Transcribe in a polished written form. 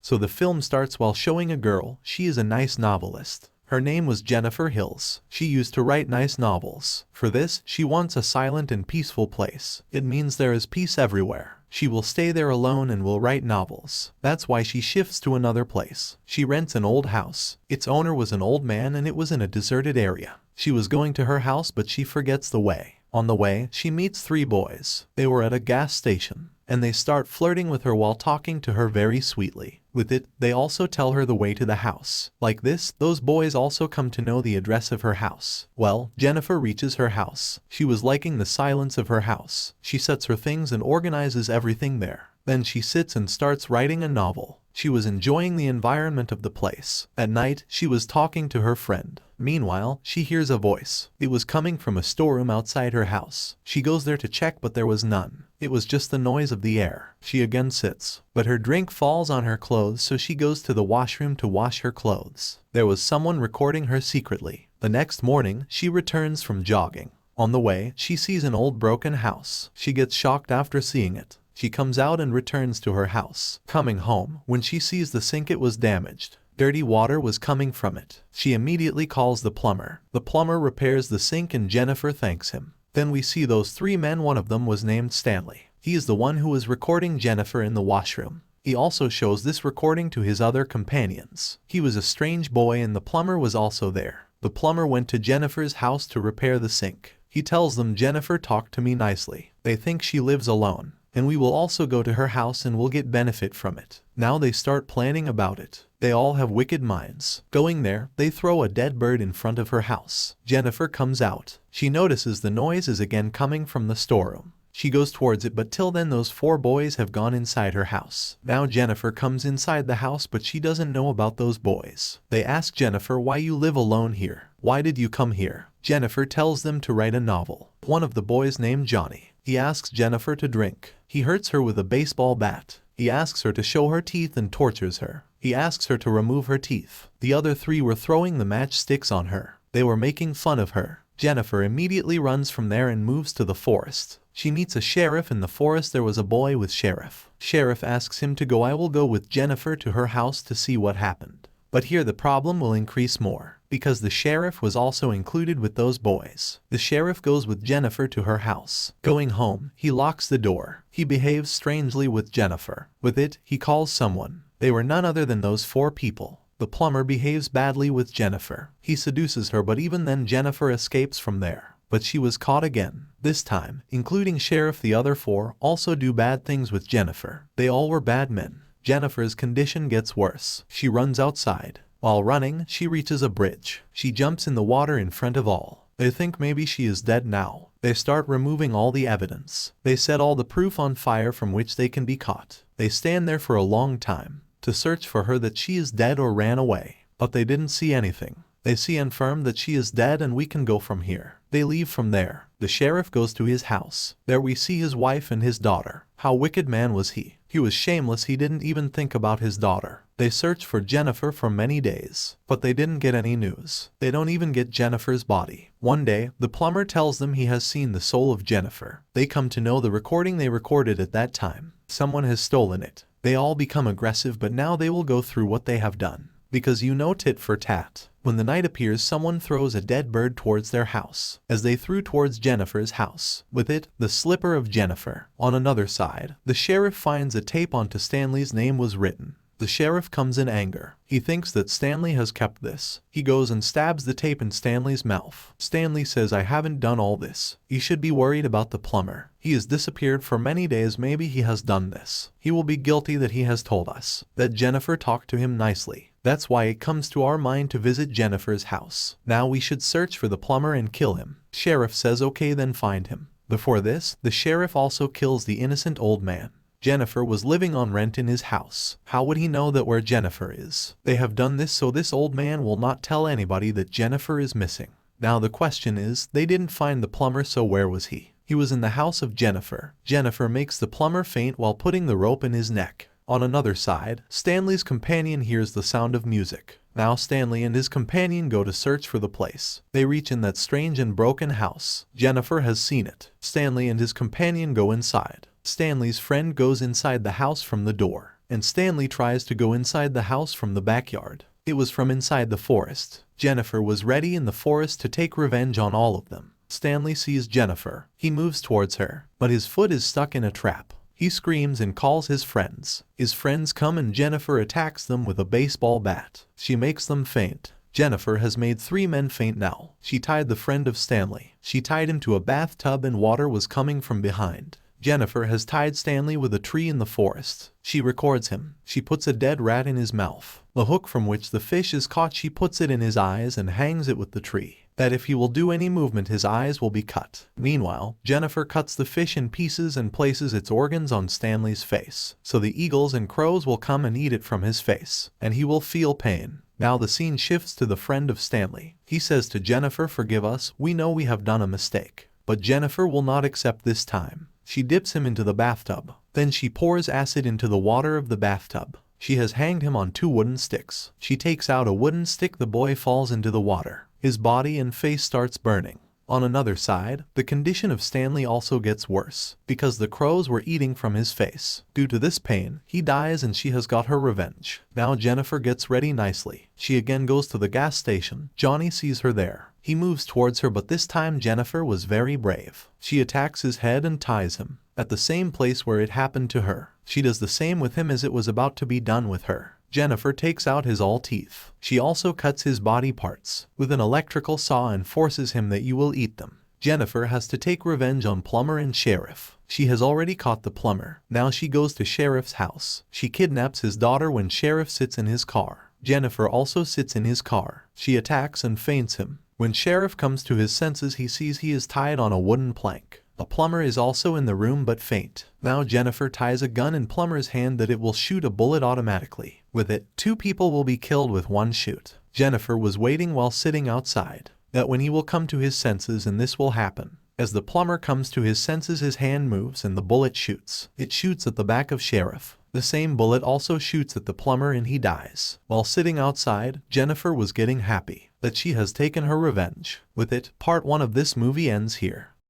So the film starts while showing a girl. She is a nice novelist. Her name was Jennifer Hills. She used to write nice novels. For this, she wants a silent and peaceful place. It means there is peace everywhere. She will stay there alone and will write novels. That's why she shifts to another place. She rents an old house. Its owner was an old man and it was in a deserted area. She was going to her house but she forgets the way. On the way, she meets 3 boys. They were at a gas station, and they start flirting with her while talking to her very sweetly. With it, they also tell her the way to the house. Like this, those boys also come to know the address of her house. Well, Jennifer reaches her house. She was liking the silence of her house. She sets her things and organizes everything there. Then she sits and starts writing a novel. She was enjoying the environment of the place. At night, she was talking to her friend. Meanwhile, she hears a voice. It was coming from a storeroom outside her house. She goes there to check but there was none. It was just the noise of the air. She again sits, but her drink falls on her clothes so she goes to the washroom to wash her clothes. There was someone recording her secretly. The next morning, she returns from jogging. On the way, she sees an old broken house. She gets shocked after seeing it. She comes out and returns to her house. Coming home, when she sees the sink, it was damaged. Dirty water was coming from it. She immediately calls the plumber. The plumber repairs the sink and Jennifer thanks him. Then we see those 3 men. One of them was named Stanley. He is the one who was recording Jennifer in the washroom. He also shows this recording to his other companions. He was a strange boy and the plumber was also there. The plumber went to Jennifer's house to repair the sink. He tells them, Jennifer talked to me nicely. They think she lives alone. And we will also go to her house and will get benefit from it. Now they start planning about it. They all have wicked minds. Going there, they throw a dead bird in front of her house. Jennifer comes out. She notices the noise is again coming from the storeroom. She goes towards it but till then those 4 boys have gone inside her house. Now Jennifer comes inside the house but she doesn't know about those boys. They ask Jennifer, why you live alone here? Why did you come here? Jennifer tells them to write a novel. One of the boys named Johnny. He asks Jennifer to drink. He hurts her with a baseball bat. He asks her to show her teeth and tortures her. He asks her to remove her teeth. The other 3 were throwing the matchsticks on her. They were making fun of her. Jennifer immediately runs from there and moves to the forest. She meets a sheriff in the forest. There was a boy with sheriff. Sheriff asks him to go. I will go with Jennifer to her house to see what happened. But here the problem will increase more, because the sheriff was also included with those boys. The sheriff goes with Jennifer to her house. Going home, he locks the door. He behaves strangely with Jennifer. With it, he calls someone. They were none other than those 4 people. The plumber behaves badly with Jennifer. He seduces her but even then Jennifer escapes from there. But she was caught again. This time, including sheriff, the other 4 also do bad things with Jennifer. They all were bad men. Jennifer's condition gets worse. She runs outside. While running, she reaches a bridge. She jumps in the water in front of all. They think maybe she is dead now. They start removing all the evidence. They set all the proof on fire from which they can be caught. They stand there for a long time to search for her that she is dead or ran away. But they didn't see anything. They see and confirm that she is dead and we can go from here. They leave from there. The sheriff goes to his house. There we see his wife and his daughter. How wicked man was he. He was shameless. He didn't even think about his daughter. They searched for Jennifer for many days, but they didn't get any news. They don't even get Jennifer's body. One day, the plumber tells them he has seen the soul of Jennifer. They come to know the recording they recorded at that time. Someone has stolen it. They all become aggressive, but now they will go through what they have done. Because you know, tit for tat. When the night appears, someone throws a dead bird towards their house. As they threw towards Jennifer's house, with it, the slipper of Jennifer. On another side, the sheriff finds a tape onto Stanley's name was written. The sheriff comes in anger. He thinks that Stanley has kept this. He goes and stabs the tape in Stanley's mouth. Stanley says, I haven't done all this. You should be worried about the plumber. He has disappeared for many days. Maybe he has done this. He will be guilty that he has told us that Jennifer talked to him nicely. That's why it comes to our mind to visit Jennifer's house. Now we should search for the plumber and kill him. Sheriff says okay, then find him. Before this, the sheriff also kills the innocent old man. Jennifer was living on rent in his house. How would he know that where Jennifer is? They have done this so this old man will not tell anybody that Jennifer is missing. Now the question is, they didn't find the plumber, so where was he? He was in the house of Jennifer. Jennifer makes the plumber faint while putting the rope in his neck. On another side, Stanley's companion hears the sound of music. Now Stanley and his companion go to search for the place. They reach in that strange and broken house. Jennifer has seen it. Stanley and his companion go inside. Stanley's friend goes inside the house from the door. and Stanley tries to go inside the house from the backyard. It was from inside the forest. Jennifer was ready in the forest to take revenge on all of them. Stanley sees Jennifer. He moves towards her, but his foot is stuck in a trap. He screams and calls his friends. His friends come and Jennifer attacks them with a baseball bat. She makes them faint. Jennifer has made 3 men faint now. She tied the friend of Stanley. She tied him to a bathtub and water was coming from behind. Jennifer has tied Stanley with a tree in the forest. She records him. She puts a dead rat in his mouth. The hook from which the fish is caught, she puts it in his eyes and hangs it with the tree, that if he will do any movement his eyes will be cut. Meanwhile, Jennifer cuts the fish in pieces and places its organs on Stanley's face, so the eagles and crows will come and eat it from his face, and he will feel pain. Now the scene shifts to the friend of Stanley. He says to Jennifer, "Forgive us, we know we have done a mistake." But Jennifer will not accept this time. She dips him into the bathtub. Then she pours acid into the water of the bathtub. She has hanged him on 2 wooden sticks. She takes out a wooden stick. The boy falls into the water. His body and face starts burning. On another side, the condition of Stanley also gets worse, because the crows were eating from his face. Due to this pain, he dies and she has got her revenge. Now Jennifer gets ready nicely. She again goes to the gas station. Johnny sees her there. He moves towards her, but this time Jennifer was very brave. She attacks his head and ties him at the same place where it happened to her. She does the same with him as it was about to be done with her. Jennifer takes out his all teeth. She also cuts his body parts with an electrical saw and forces him that you will eat them. Jennifer has to take revenge on Plumber and Sheriff. She has already caught the plumber. Now she goes to Sheriff's house. She kidnaps his daughter when Sheriff sits in his car. Jennifer also sits in his car. She attacks and faints him. When Sheriff comes to his senses, he sees he is tied on a wooden plank. The plumber is also in the room but faint. Now Jennifer ties a gun in Plumber's hand that it will shoot a bullet automatically. With it, 2 people will be killed with 1 shoot. Jennifer was waiting while sitting outside, that when he will come to his senses, and this will happen. As the plumber comes to his senses, his hand moves and the bullet shoots. It shoots at the back of Sheriff. The same bullet also shoots at the plumber and he dies. While sitting outside, Jennifer was getting happy that she has taken her revenge. With it, part 1 of this movie ends here.